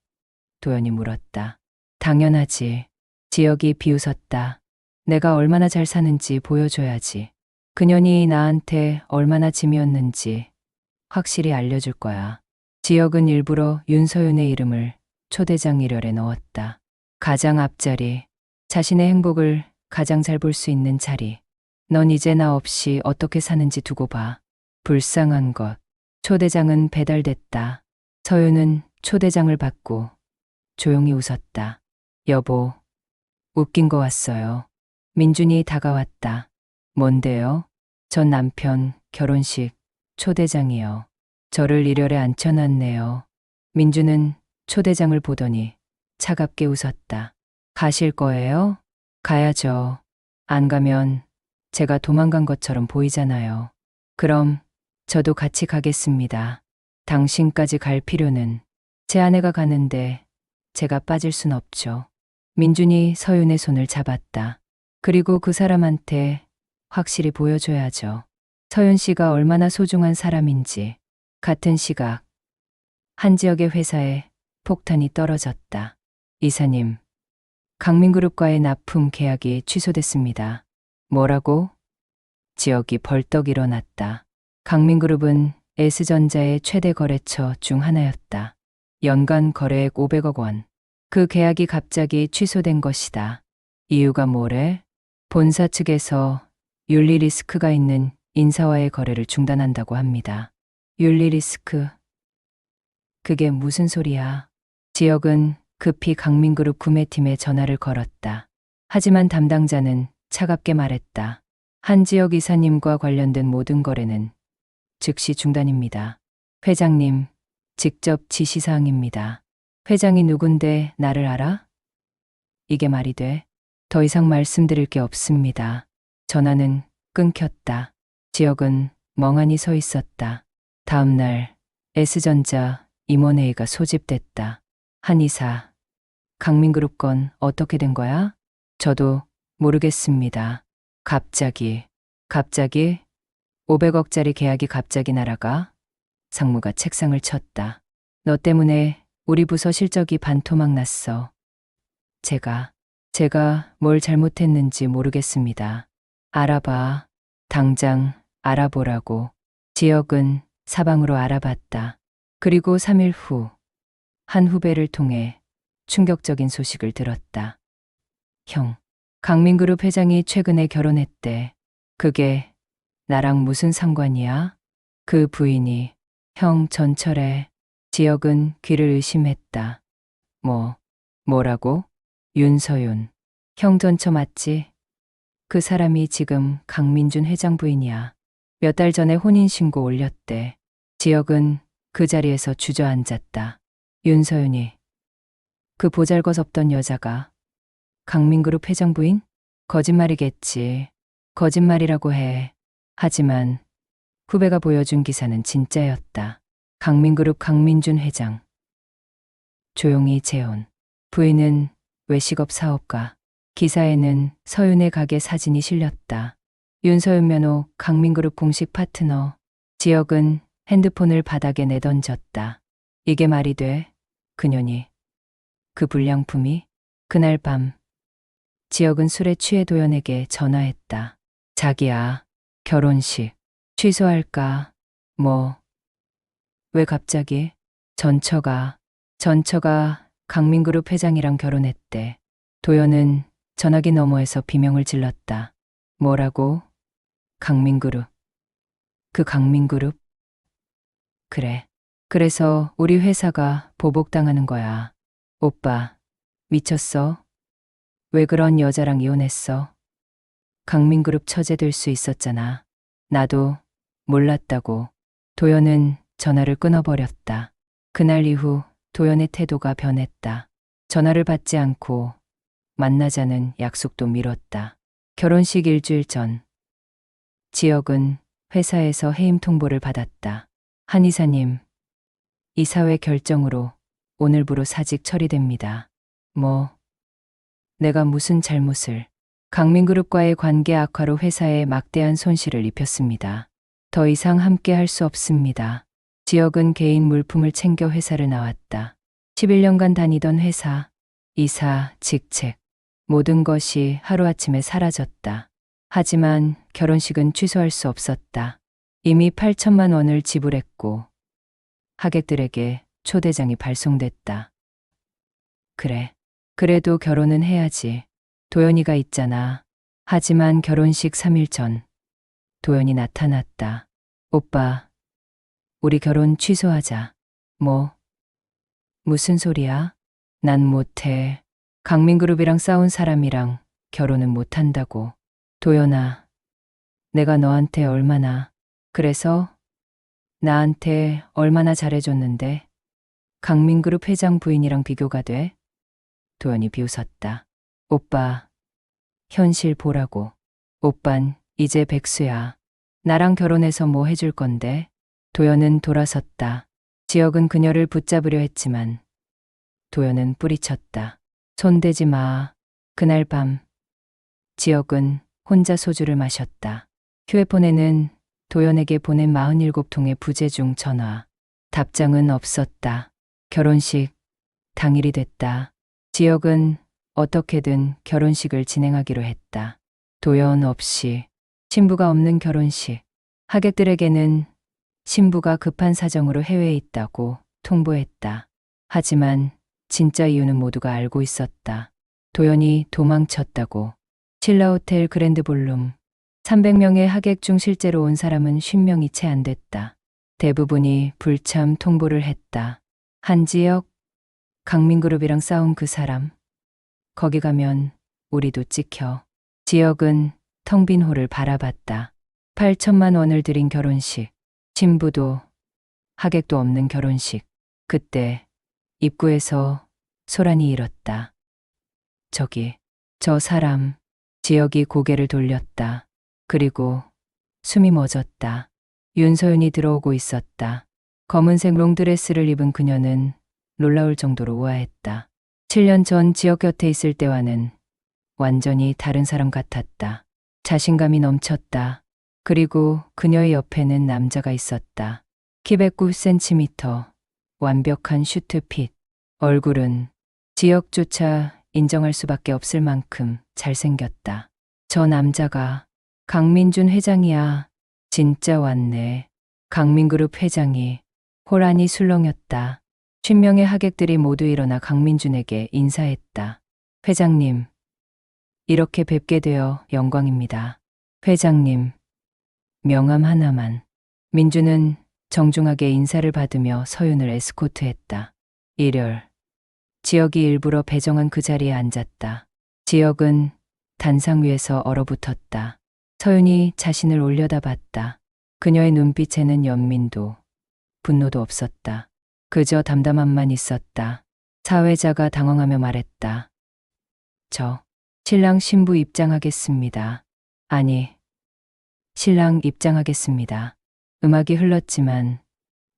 도연이 물었다. 당연하지. 지역이 비웃었다. 내가 얼마나 잘 사는지 보여줘야지. 그년이 나한테 얼마나 짐이었는지 확실히 알려줄 거야. 지역은 일부러 윤서윤의 이름을 초대장 이렬에 넣었다. 가장 앞자리, 자신의 행복을 가장 잘 볼 수 있는 자리. 넌 이제 나 없이 어떻게 사는지 두고 봐. 불쌍한 것. 초대장은 배달됐다. 서윤은 초대장을 받고 조용히 웃었다. 여보, 웃긴 거 왔어요. 민준이 다가왔다. 뭔데요? 전 남편 결혼식 초대장이요. 저를 이렬에 앉혀놨네요. 민준은 초대장을 보더니 차갑게 웃었다. 가실 거예요? 가야죠. 안 가면 제가 도망간 것처럼 보이잖아요. 그럼 저도 같이 가겠습니다. 당신까지 갈 필요는 제 아내가 가는데 제가 빠질 순 없죠. 민준이 서윤의 손을 잡았다. 그리고 그 사람한테 확실히 보여줘야죠. 서윤 씨가 얼마나 소중한 사람인지. 같은 시각, 한 지역의 회사에 폭탄이 떨어졌다. 이사님, 강민그룹과의 납품 계약이 취소됐습니다. 뭐라고? 지역이 벌떡 일어났다. 강민그룹은 S전자의 최대 거래처 중 하나였다. 연간 거래액 500억 원. 그 계약이 갑자기 취소된 것이다. 이유가 뭐래? 본사 측에서 윤리 리스크가 있는 인사와의 거래를 중단한다고 합니다. 윤리 리스크. 그게 무슨 소리야? 지역은 급히 강민그룹 구매팀에 전화를 걸었다. 하지만 담당자는 차갑게 말했다. 한지역 이사님과 관련된 모든 거래는 즉시 중단입니다. 회장님, 직접 지시사항입니다. 회장이 누군데 나를 알아? 이게 말이 돼? 더 이상 말씀드릴 게 없습니다. 전화는 끊겼다. 지역은 멍하니 서 있었다. 다음 날 S전자 임원회의가 소집됐다. 한 이사, 강민그룹 건 어떻게 된 거야? 저도 모르겠습니다. 갑자기 500억짜리 계약이 갑자기 날아가? 상무가 책상을 쳤다. 너 때문에 우리 부서 실적이 반토막 났어. 제가 뭘 잘못했는지 모르겠습니다. 알아봐. 당장 알아보라고. 지역은 사방으로 알아봤다. 그리고 3일 후, 한 후배를 통해 충격적인 소식을 들었다. 형, 강민그룹 회장이 최근에 결혼했대. 그게 나랑 무슨 상관이야? 그 부인이 형 전철에. 지역은 귀를 의심했다. 뭐라고? 윤서윤. 형 전처 맞지? 그 사람이 지금 강민준 회장 부인이야. 몇 달 전에 혼인신고 올렸대. 지역은 그 자리에서 주저앉았다. 윤서윤이. 그 보잘것없던 여자가 강민그룹 회장 부인? 거짓말이겠지. 거짓말이라고 해. 하지만 후배가 보여준 기사는 진짜였다. 강민그룹 강민준 회장. 조용히 재혼. 부인은 외식업 사업가. 기사에는 서윤의 가게 사진이 실렸다. 윤서윤 면호 강민그룹 공식 파트너. 지역은 핸드폰을 바닥에 내던졌다. 이게 말이 돼? 그년이. 그 불량품이? 그날 밤 지역은 술에 취해 도연에게 전화했다. 자기야, 결혼식 취소할까? 왜 갑자기? 전처가 강민그룹 회장이랑 결혼했대. 도연은 전화기 너머에서 비명을 질렀다. 뭐라고? 강민그룹. 그 강민그룹? 그래. 그래서 우리 회사가 보복당하는 거야. 오빠, 미쳤어? 왜 그런 여자랑 이혼했어? 강민그룹 처제될 수 있었잖아. 나도 몰랐다고. 도연은 전화를 끊어버렸다. 그날 이후 도연의 태도가 변했다. 전화를 받지 않고 만나자는 약속도 미뤘다. 결혼식 일주일 전, 지역은 회사에서 해임 통보를 받았다. 한 이사님, 이사회 결정으로 오늘부로 사직 처리됩니다. 내가 무슨 잘못을. 강민그룹과의 관계 악화로 회사에 막대한 손실을 입혔습니다. 더 이상 함께 할 수 없습니다. 지역은 개인 물품을 챙겨 회사를 나왔다. 11년간 다니던 회사, 이사, 직책, 모든 것이 하루아침에 사라졌다. 하지만 결혼식은 취소할 수 없었다. 이미 8천만 원을 지불했고 하객들에게 초대장이 발송됐다. 그래. 그래도 결혼은 해야지. 도연이가 있잖아. 하지만 결혼식 3일 전 도연이 나타났다. 오빠, 우리 결혼 취소하자. 뭐? 무슨 소리야? 난 못해. 강민그룹이랑 싸운 사람이랑 결혼은 못한다고. 도연아, 내가 너한테 얼마나, 그래서 나한테 얼마나 잘해줬는데 강민그룹 회장 부인이랑 비교가 돼? 도연이 비웃었다. 오빠, 현실 보라고. 오빤 이제 백수야. 나랑 결혼해서 뭐 해줄 건데? 도연은 돌아섰다. 지혁은 그녀를 붙잡으려 했지만 도연은 뿌리쳤다. 손대지 마. 그날 밤 지혁은 혼자 소주를 마셨다. 휴대폰에는 도연에게 보낸 47통의 부재중 전화. 답장은 없었다. 결혼식 당일이 됐다. 지혁은 어떻게든 결혼식을 진행하기로 했다. 도연 없이 신부가 없는 결혼식. 하객들에게는 신부가 급한 사정으로 해외에 있다고 통보했다. 하지만 진짜 이유는 모두가 알고 있었다. 도연이 도망쳤다고. 신라호텔 그랜드볼룸. 300명의 하객 중 실제로 온 사람은 50명이 채 안 됐다. 대부분이 불참 통보를 했다. 한지혁, 강민그룹이랑 싸운 그 사람. 거기 가면 우리도 찍혀. 지혁은 텅 빈 홀을 바라봤다. 8천만 원을 들인 결혼식. 신부도 하객도 없는 결혼식. 그때 입구에서 소란이 일었다. 저기, 저 사람. 지혁이 고개를 돌렸다. 그리고 숨이 멎었다. 윤서윤이 들어오고 있었다. 검은색 롱드레스를 입은 그녀는 놀라울 정도로 우아했다. 7년 전 지혁 곁에 있을 때와는 완전히 다른 사람 같았다. 자신감이 넘쳤다. 그리고 그녀의 옆에는 남자가 있었다. 키 109cm, 완벽한 슈트핏, 얼굴은 지혁조차 인정할 수밖에 없을 만큼 잘생겼다. 저 남자가 강민준 회장이야. 진짜 왔네. 강민그룹 회장이 호란이 술렁였다. 50명의 하객들이 모두 일어나 강민준에게 인사했다. 회장님, 이렇게 뵙게 되어 영광입니다. 회장님, 명함 하나만. 민준은 정중하게 인사를 받으며 서윤을 에스코트했다. 일열. 지혁이 일부러 배정한 그 자리에 앉았다. 지혁은 단상 위에서 얼어붙었다. 서윤이 자신을 올려다봤다. 그녀의 눈빛에는 연민도, 분노도 없었다. 그저 담담함만 있었다. 사회자가 당황하며 말했다. 저, 신랑 신부 입장하겠습니다. 아니, 신랑 입장하겠습니다. 음악이 흘렀지만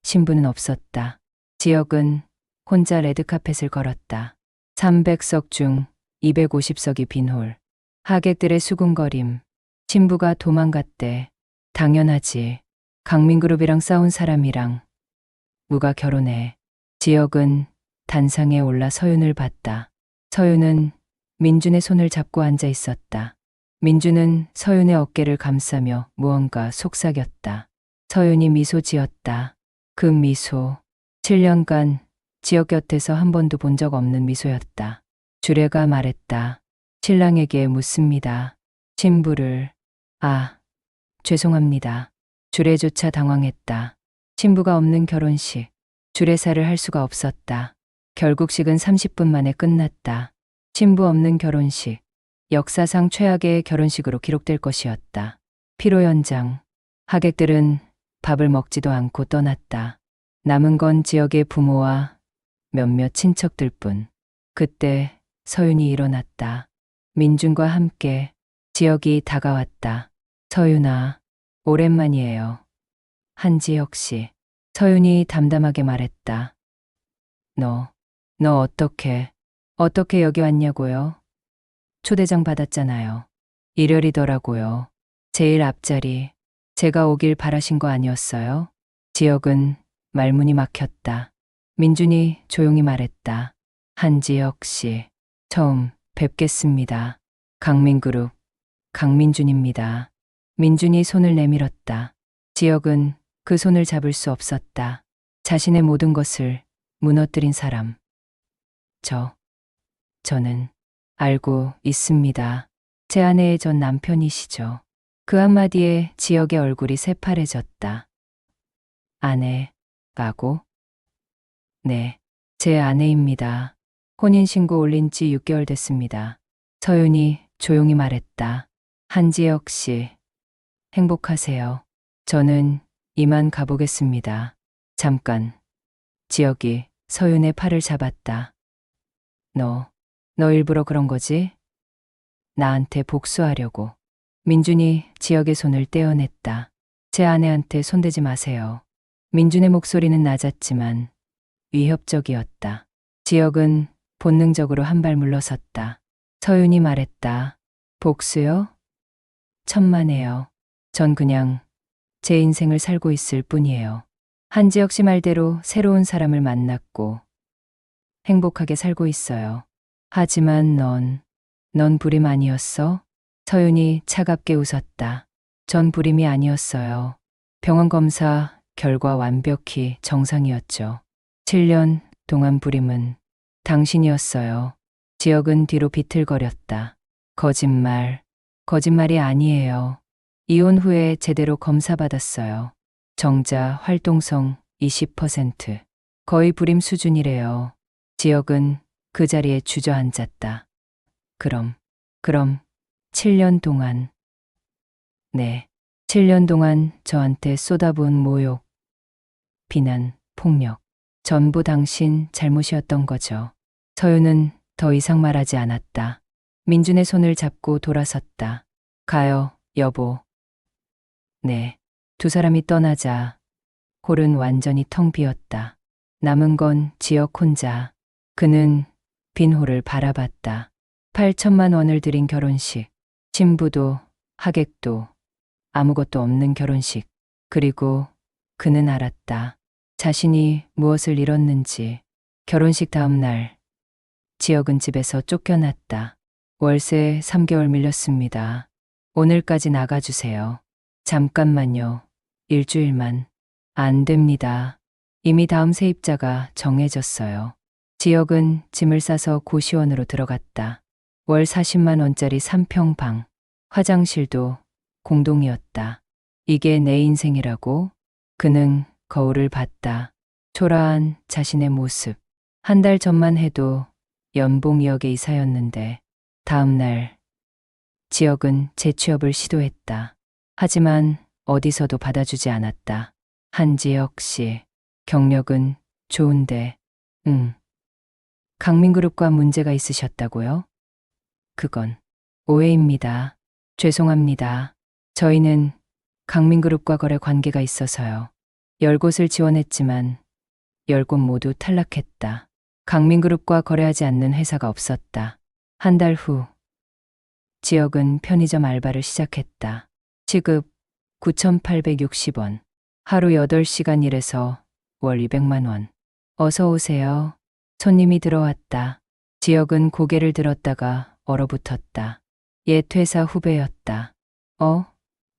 신부는 없었다. 지혁은 혼자 레드카펫을 걸었다. 300석 중 250석이 빈 홀. 하객들의 수군거림. 신부가 도망갔대. 당연하지. 강민그룹이랑 싸운 사람이랑 누가 결혼해. 지혁은 단상에 올라 서윤을 봤다. 서윤은 민준의 손을 잡고 앉아 있었다. 민준은 서윤의 어깨를 감싸며 무언가 속삭였다. 서윤이 미소 지었다. 그 미소. 7년간 지혁 곁에서 한 번도 본 적 없는 미소였다. 주례가 말했다. 신랑에게 묻습니다. 신부를. 죄송합니다. 주례조차 당황했다. 신부가 없는 결혼식. 주례사를 할 수가 없었다. 결국 식은 30분 만에 끝났다. 신부 없는 결혼식. 역사상 최악의 결혼식으로 기록될 것이었다. 피로 연장. 하객들은 밥을 먹지도 않고 떠났다. 남은 건 지역의 부모와 몇몇 친척들뿐. 그때 서윤이 일어났다. 민준과 함께. 지역이 다가왔다. 서윤아, 오랜만이에요. 한지혁 씨. 서윤이 담담하게 말했다. 너 어떻게 여기 왔냐고요? 초대장 받았잖아요. 일요일이더라고요. 제일 앞자리. 제가 오길 바라신 거 아니었어요? 지혁은 말문이 막혔다. 민준이 조용히 말했다. 한지혁 씨, 처음 뵙겠습니다. 강민그룹, 강민준입니다. 민준이 손을 내밀었다. 지혁은 그 손을 잡을 수 없었다. 자신의 모든 것을 무너뜨린 사람. 저는 알고 있습니다. 제 아내의 전 남편이시죠. 그 한마디에 지역의 얼굴이 새파래졌다. 아내라고? 네, 제 아내입니다. 혼인신고 올린 지 6개월 됐습니다. 서윤이 조용히 말했다. 한지혁 씨, 행복하세요. 저는 이만 가보겠습니다. 잠깐. 지혁이 서윤의 팔을 잡았다. 너 일부러 그런 거지? 나한테 복수하려고. 민준이 지혁의 손을 떼어냈다. 제 아내한테 손대지 마세요. 민준의 목소리는 낮았지만 위협적이었다. 지혁은 본능적으로 한 발 물러섰다. 서윤이 말했다. 복수요? 천만에요. 전 그냥 제 인생을 살고 있을 뿐이에요. 한지혁 씨 말대로 새로운 사람을 만났고 행복하게 살고 있어요. 하지만 넌 불임 아니었어? 서윤이 차갑게 웃었다. 전 불임이 아니었어요. 병원 검사 결과 완벽히 정상이었죠. 7년 동안 불임은 당신이었어요. 지혁은 뒤로 비틀거렸다. 거짓말이 아니에요. 이혼 후에 제대로 검사받았어요. 정자 활동성 20%. 거의 불임 수준이래요. 지혁은 그 자리에 주저앉았다. 그럼 7년 동안. 네, 7년 동안 저한테 쏟아부은 모욕, 비난, 폭력. 전부 당신 잘못이었던 거죠. 서윤은 더 이상 말하지 않았다. 민준의 손을 잡고 돌아섰다. 가요, 여보. 네. 두 사람이 떠나자 홀은 완전히 텅 비었다. 남은 건 지혁 혼자. 그는 빈 홀을 바라봤다. 8천만 원을 들인 결혼식. 신부도 하객도 아무것도 없는 결혼식. 그리고 그는 알았다. 자신이 무엇을 잃었는지. 결혼식 다음 날 지혁은 집에서 쫓겨났다. 월세 3개월 밀렸습니다. 오늘까지 나가주세요. 잠깐만요. 일주일만. 안 됩니다. 이미 다음 세입자가 정해졌어요. 지혁은 짐을 싸서 고시원으로 들어갔다. 월 40만 원짜리 3평 방. 화장실도 공동이었다. 이게 내 인생이라고? 그는 거울을 봤다. 초라한 자신의 모습. 한 달 전만 해도 연봉 2억의 이사였는데 다음 날 지혁은 재취업을 시도했다. 하지만 어디서도 받아주지 않았다. 한지혁 씨, 경력은 좋은데, 강민그룹과 문제가 있으셨다고요? 그건 오해입니다. 죄송합니다. 저희는 강민그룹과 거래 관계가 있어서요. 10곳을 지원했지만 10곳 모두 탈락했다. 강민그룹과 거래하지 않는 회사가 없었다. 한 달 후, 지혁은 편의점 알바를 시작했다. 시급 9,860원. 하루 8시간 일해서 월 200만 원. 어서 오세요. 손님이 들어왔다. 지혁은 고개를 들었다가 얼어붙었다. 옛 회사 후배였다.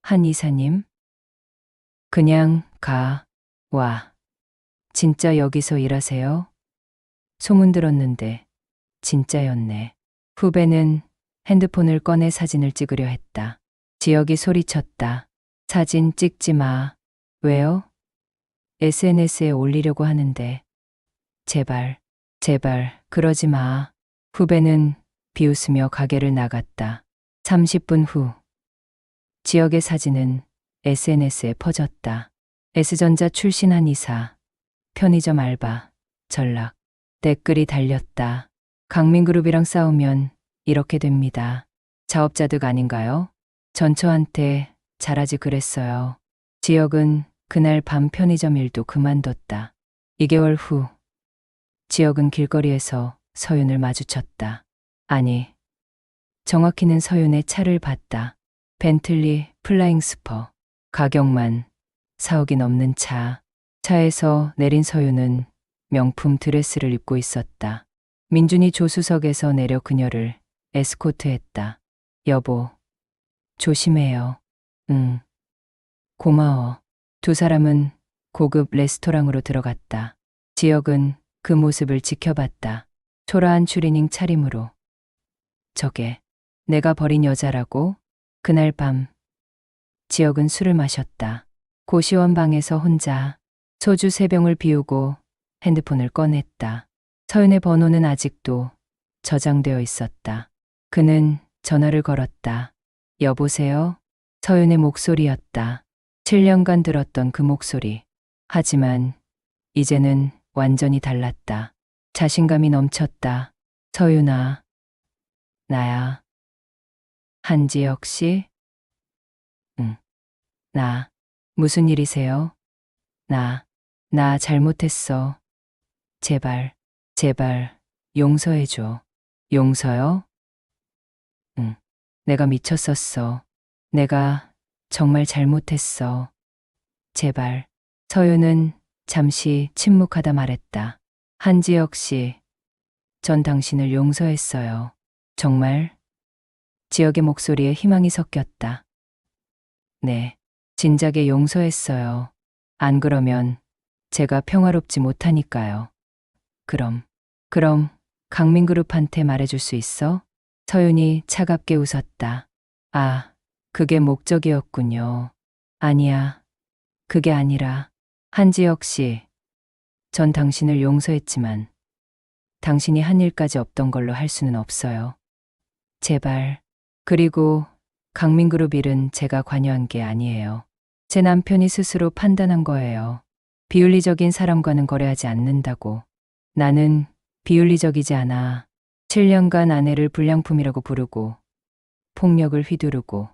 한 이사님? 그냥 와. 진짜 여기서 일하세요? 소문 들었는데 진짜였네. 후배는 핸드폰을 꺼내 사진을 찍으려 했다. 지혁이 소리쳤다. 사진 찍지 마. 왜요? SNS에 올리려고 하는데. 제발 그러지 마. 후배는 비웃으며 가게를 나갔다. 30분 후 지역의 사진은 SNS에 퍼졌다. S전자 출신 한 이사, 편의점 알바, 전락. 댓글이 달렸다. 강민그룹이랑 싸우면 이렇게 됩니다. 자업자득 아닌가요? 전처한테 잘하지 그랬어요. 지혁은 그날 밤 편의점 일도 그만뒀다. 2개월 후 지혁은 길거리에서 서윤을 마주쳤다. 아니, 정확히는 서윤의 차를 봤다. 벤틀리 플라잉 스퍼. 가격만 4억이 넘는 차. 차에서 내린 서윤은 명품 드레스를 입고 있었다. 민준이 조수석에서 내려 그녀를 에스코트했다. 여보, 조심해요. 응. 고마워. 두 사람은 고급 레스토랑으로 들어갔다. 지혁은 그 모습을 지켜봤다. 초라한 추리닝 차림으로. 저게 내가 버린 여자라고? 그날 밤 지혁은 술을 마셨다. 고시원 방에서 혼자 소주 3병을 비우고 핸드폰을 꺼냈다. 서윤의 번호는 아직도 저장되어 있었다. 그는 전화를 걸었다. 여보세요? 서윤의 목소리였다. 7년간 들었던 그 목소리. 하지만 이제는 완전히 달랐다. 자신감이 넘쳤다. 서윤아, 나야. 한지혁 씨? 응, 나. 무슨 일이세요? 나 잘못했어. 제발, 용서해줘. 용서요? 응, 내가 미쳤었어. 내가 정말 잘못했어. 제발. 서윤은 잠시 침묵하다 말했다. 한지혁 씨, 전 당신을 용서했어요. 정말? 지혁의 목소리에 희망이 섞였다. 네, 진작에 용서했어요. 안 그러면 제가 평화롭지 못하니까요. 그럼 강민그룹한테 말해줄 수 있어? 서윤이 차갑게 웃었다. 아, 그게 목적이었군요. 아니야, 그게 아니라 한지혁 씨, 전 당신을 용서했지만 당신이 한 일까지 없던 걸로 할 수는 없어요. 제발. 그리고 강민그룹 일은 제가 관여한 게 아니에요. 제 남편이 스스로 판단한 거예요. 비윤리적인 사람과는 거래하지 않는다고. 나는 비윤리적이지 않아. 7년간 아내를 불량품이라고 부르고 폭력을 휘두르고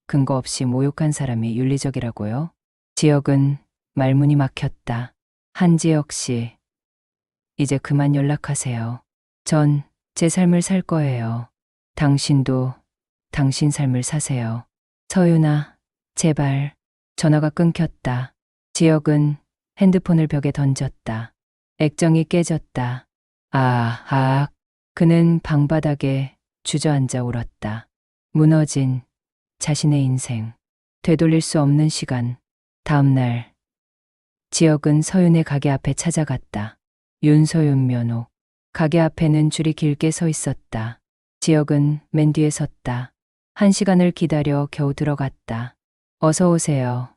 근거 없이 모욕한 사람이 윤리적이라고요? 지혁은 말문이 막혔다. 한지혁 씨, 이제 그만 연락하세요. 전 제 삶을 살 거예요. 당신도 당신 삶을 사세요. 서윤아, 제발. 전화가 끊겼다. 지혁은 핸드폰을 벽에 던졌다. 액정이 깨졌다. 그는 방바닥에 주저앉아 울었다. 무너진 자신의 인생. 되돌릴 수 없는 시간. 다음 날 지혁은 서윤의 가게 앞에 찾아갔다. 윤서윤 면옥. 가게 앞에는 줄이 길게 서 있었다. 지혁은 맨 뒤에 섰다. 1시간을 기다려 겨우 들어갔다. 어서 오세요.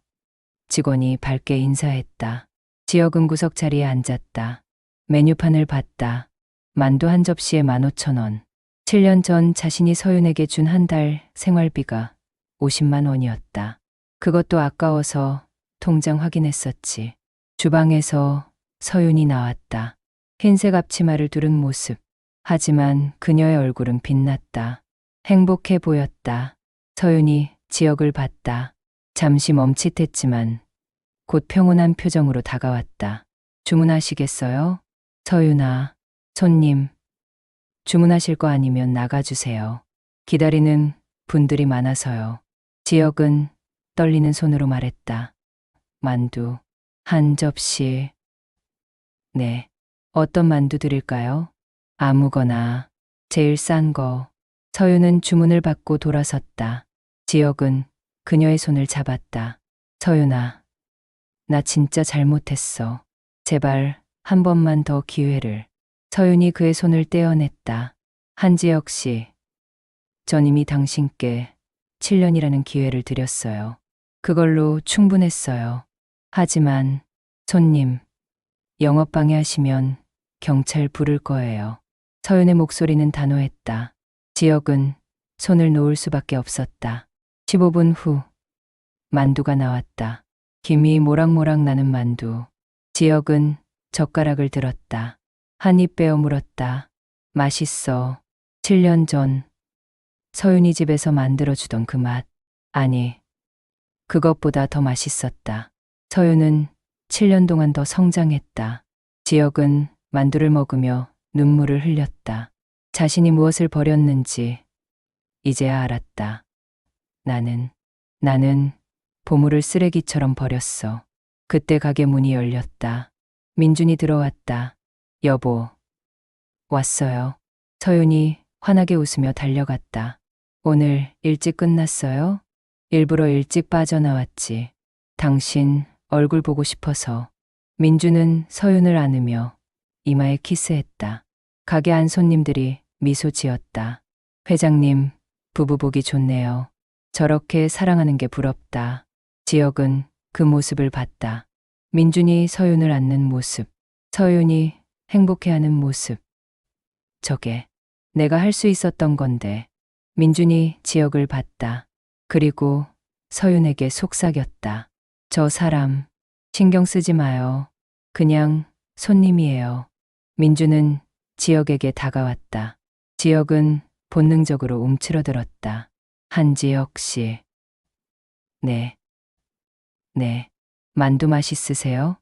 직원이 밝게 인사했다. 지혁은 구석 자리에 앉았다. 메뉴판을 봤다. 만두 한 접시에 15,000원. 7년 전 자신이 서윤에게 준 한 달 생활비가 50만 원이었다. 그것도 아까워서 통장 확인했었지. 주방에서 서윤이 나왔다. 흰색 앞치마를 두른 모습. 하지만 그녀의 얼굴은 빛났다. 행복해 보였다. 서윤이 지혁을 봤다. 잠시 멈칫했지만 곧 평온한 표정으로 다가왔다. 주문하시겠어요? 서윤아, 손님. 주문하실 거 아니면 나가주세요. 기다리는 분들이 많아서요. 지혁은 떨리는 손으로 말했다. 만두 한 접시. 네. 어떤 만두 드릴까요? 아무거나. 제일 싼 거. 서윤은 주문을 받고 돌아섰다. 지혁은 그녀의 손을 잡았다. 서윤아, 나 진짜 잘못했어. 제발 한 번만 더 기회를. 서윤이 그의 손을 떼어냈다. 한지혁 씨, 전 이미 당신께 7년이라는 기회를 드렸어요. 그걸로 충분했어요. 하지만 손님, 영업 방해하시면 경찰 부를 거예요. 서윤의 목소리는 단호했다. 지혁은 손을 놓을 수밖에 없었다. 15분 후 만두가 나왔다. 김이 모락모락 나는 만두. 지혁은 젓가락을 들었다. 한 입 베어 물었다. 맛있어. 7년 전 서윤이 집에서 만들어주던 그 맛. 아니, 그것보다 더 맛있었다. 서윤은 7년 동안 더 성장했다. 지혁은 만두를 먹으며 눈물을 흘렸다. 자신이 무엇을 버렸는지 이제야 알았다. 나는 보물을 쓰레기처럼 버렸어. 그때 가게 문이 열렸다. 민준이 들어왔다. 여보, 왔어요. 서윤이 환하게 웃으며 달려갔다. 오늘 일찍 끝났어요? 일부러 일찍 빠져나왔지. 당신 얼굴 보고 싶어서. 민주는 서윤을 안으며 이마에 키스했다. 가게 안 손님들이 미소 지었다. 회장님, 부부 보기 좋네요. 저렇게 사랑하는 게 부럽다. 지혁은 그 모습을 봤다. 민준이 서윤을 안는 모습, 서윤이 행복해하는 모습. 저게 내가 할 수 있었던 건데. 민준이 지혁을 봤다. 그리고 서윤에게 속삭였다. 저 사람 신경 쓰지 마요. 그냥 손님이에요. 민준은 지혁에게 다가왔다. 지혁은 본능적으로 움츠러들었다. 한지혁 씨. 네. 네. 만두 맛있으세요?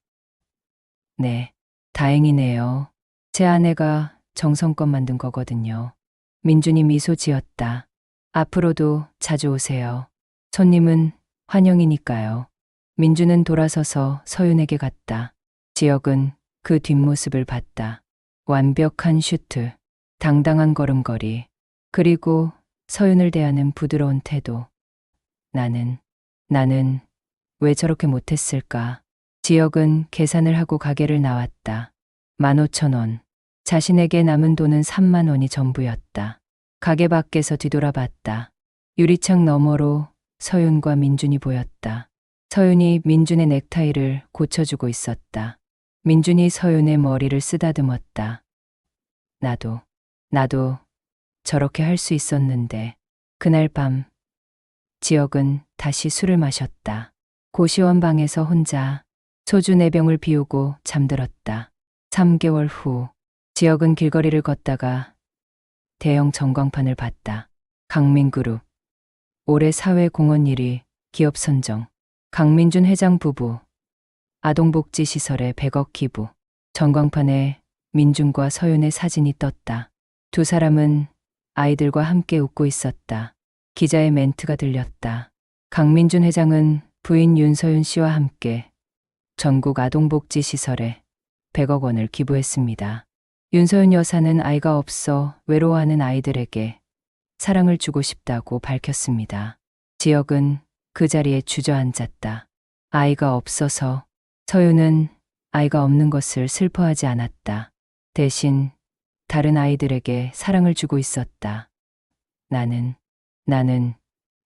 네. 다행이네요. 제 아내가 정성껏 만든 거거든요. 민준이 미소 지었다. 앞으로도 자주 오세요. 손님은 환영이니까요. 민준은 돌아서서 서윤에게 갔다. 지혁은 그 뒷모습을 봤다. 완벽한 슈트, 당당한 걸음걸이, 그리고 서윤을 대하는 부드러운 태도. 나는 왜 저렇게 못했을까? 지혁은 계산을 하고 가게를 나왔다. 15,000원. 자신에게 남은 돈은 3만 원이 전부였다. 가게 밖에서 뒤돌아봤다. 유리창 너머로 서윤과 민준이 보였다. 서윤이 민준의 넥타이를 고쳐주고 있었다. 민준이 서윤의 머리를 쓰다듬었다. 나도 저렇게 할 수 있었는데. 그날 밤 지혁은 다시 술을 마셨다. 고시원 방에서 혼자 소주 4병을 비우고 잠들었다. 3개월 후 지혁은 길거리를 걷다가 대형 전광판을 봤다. 강민그룹 올해 사회공헌 1위 기업 선정. 강민준 회장 부부 아동복지시설에 100억 기부. 전광판에 민준과 서윤의 사진이 떴다. 두 사람은 아이들과 함께 웃고 있었다. 기자의 멘트가 들렸다. 강민준 회장은 부인 윤서윤 씨와 함께 전국 아동복지시설에 100억 원을 기부했습니다. 윤서윤 여사는 아이가 없어 외로워하는 아이들에게 사랑을 주고 싶다고 밝혔습니다. 지혁은 그 자리에 주저앉았다. 아이가 없어서. 서윤은 아이가 없는 것을 슬퍼하지 않았다. 대신 다른 아이들에게 사랑을 주고 있었다. 나는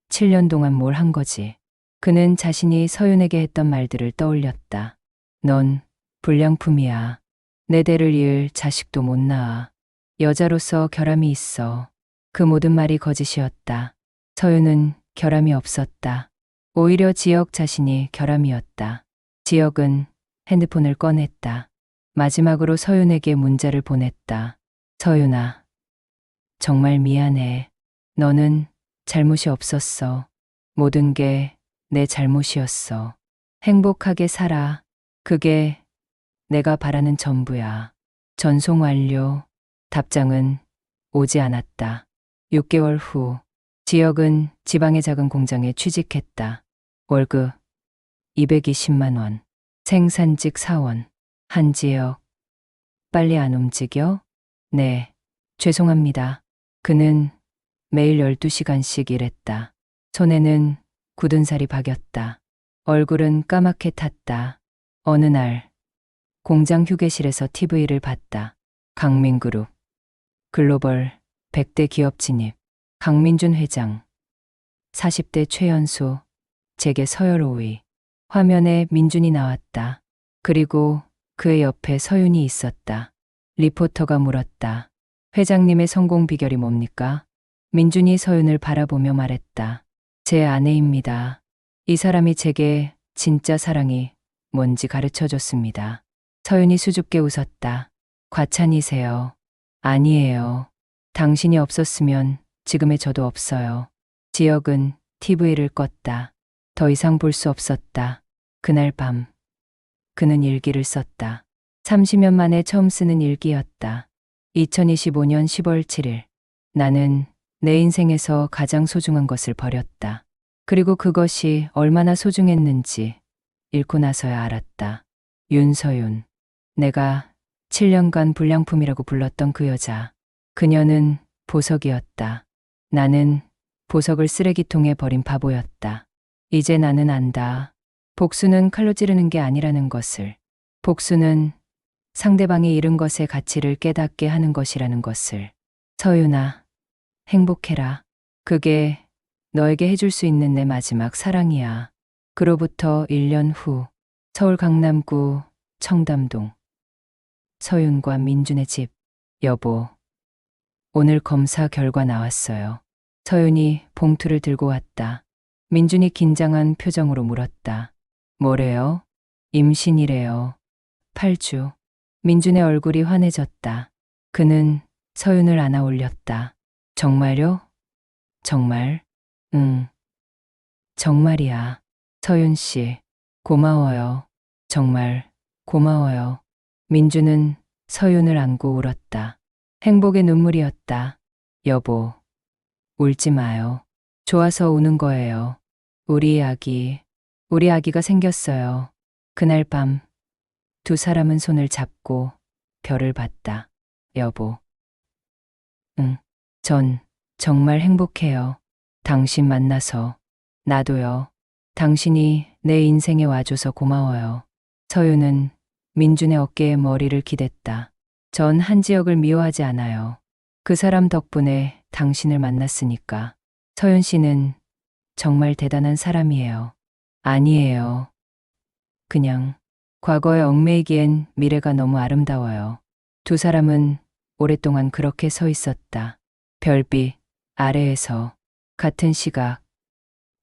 7년 동안 뭘 한 거지. 그는 자신이 서윤에게 했던 말들을 떠올렸다. 넌 불량품이야. 내 대를 이을 자식도 못 낳아. 여자로서 결함이 있어. 그 모든 말이 거짓이었다. 서윤은 결함이 없었다. 오히려 지혁 자신이 결함이었다. 지혁은 핸드폰을 꺼냈다. 마지막으로 서윤에게 문자를 보냈다. 서윤아, 정말 미안해. 너는 잘못이 없었어. 모든 게 내 잘못이었어. 행복하게 살아. 그게 내가 바라는 전부야. 전송 완료. 답장은 오지 않았다. 6개월 후 지혁은 지방의 작은 공장에 취직했다. 월급 220만 원. 생산직 사원. 한지혁. 빨리 안 움직여? 네. 죄송합니다. 그는 매일 12시간씩 일했다. 손에는 굳은 살이 박였다. 얼굴은 까맣게 탔다. 어느 날 공장 휴게실에서 TV를 봤다. 강민그룹 글로벌 100대 기업 진입. 강민준 회장 40대 최연소 재계 서열 5위. 화면에 민준이 나왔다. 그리고 그의 옆에 서윤이 있었다. 리포터가 물었다. 회장님의 성공 비결이 뭡니까? 민준이 서윤을 바라보며 말했다. 제 아내입니다. 이 사람이 제게 진짜 사랑이 뭔지 가르쳐줬습니다. 서윤이 수줍게 웃었다. 과찬이세요. 아니에요. 당신이 없었으면 지금의 저도 없어요. 지혁은 TV를 껐다. 더 이상 볼 수 없었다. 그날 밤 그는 일기를 썼다. 30년 만에 처음 쓰는 일기였다. 2025년 10월 7일. 나는 내 인생에서 가장 소중한 것을 버렸다. 그리고 그것이 얼마나 소중했는지 읽고 나서야 알았다. 윤서윤. 내가 7년간 불량품이라고 불렀던 그 여자. 그녀는 보석이었다. 나는 보석을 쓰레기통에 버린 바보였다. 이제 나는 안다. 복수는 칼로 찌르는 게 아니라는 것을, 복수는 상대방이 잃은 것의 가치를 깨닫게 하는 것이라는 것을. 서윤아, 행복해라. 그게 너에게 해줄 수 있는 내 마지막 사랑이야. 그로부터 1년 후, 서울 강남구 청담동. 서윤과 민준의 집. 여보, 오늘 검사 결과 나왔어요. 서윤이 봉투를 들고 왔다. 민준이 긴장한 표정으로 물었다. 뭐래요? 임신이래요. 8주. 민준의 얼굴이 환해졌다. 그는 서윤을 안아 올렸다. 정말요? 정말? 응. 정말이야. 서윤 씨, 고마워요. 정말 고마워요. 민준은 서윤을 안고 울었다. 행복의 눈물이었다. 여보, 울지 마요. 좋아서 우는 거예요. 우리 아기가 생겼어요. 그날 밤, 두 사람은 손을 잡고 별을 봤다. 여보. 응, 전 정말 행복해요. 당신 만나서. 나도요. 당신이 내 인생에 와줘서 고마워요. 서윤은 민준의 어깨에 머리를 기댔다. 전 한지혁을 미워하지 않아요. 그 사람 덕분에 당신을 만났으니까. 서윤 씨는 정말 대단한 사람이에요. 아니에요. 그냥 과거에 얽매이기엔 미래가 너무 아름다워요. 두 사람은 오랫동안 그렇게 서 있었다. 별빛 아래에서 같은 시각.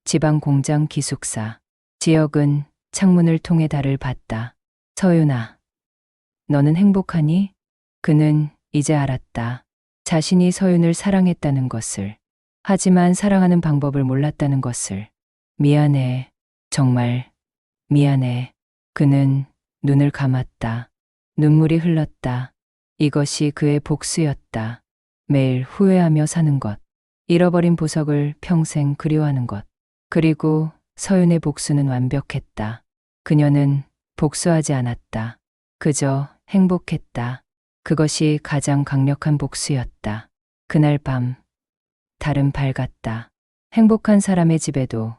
지방 공장 기숙사. 지혁은 창문을 통해 달을 봤다. 서윤아, 너는 행복하니? 그는 이제 알았다. 자신이 서윤을 사랑했다는 것을. 하지만 사랑하는 방법을 몰랐다는 것을. 미안해. 정말 미안해. 그는 눈을 감았다. 눈물이 흘렀다. 이것이 그의 복수였다. 매일 후회하며 사는 것. 잃어버린 보석을 평생 그리워하는 것. 그리고 서윤의 복수는 완벽했다. 그녀는 복수하지 않았다. 그저 행복했다. 그것이 가장 강력한 복수였다. 그날 밤, 달은 밝았다. 행복한 사람의 집에도,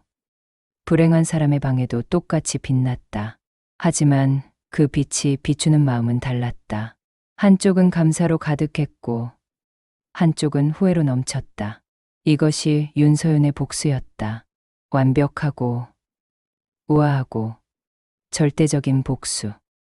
불행한 사람의 방에도 똑같이 빛났다. 하지만 그 빛이 비추는 마음은 달랐다. 한쪽은 감사로 가득했고, 한쪽은 후회로 넘쳤다. 이것이 윤서윤의 복수였다. 완벽하고, 우아하고, 절대적인 복수.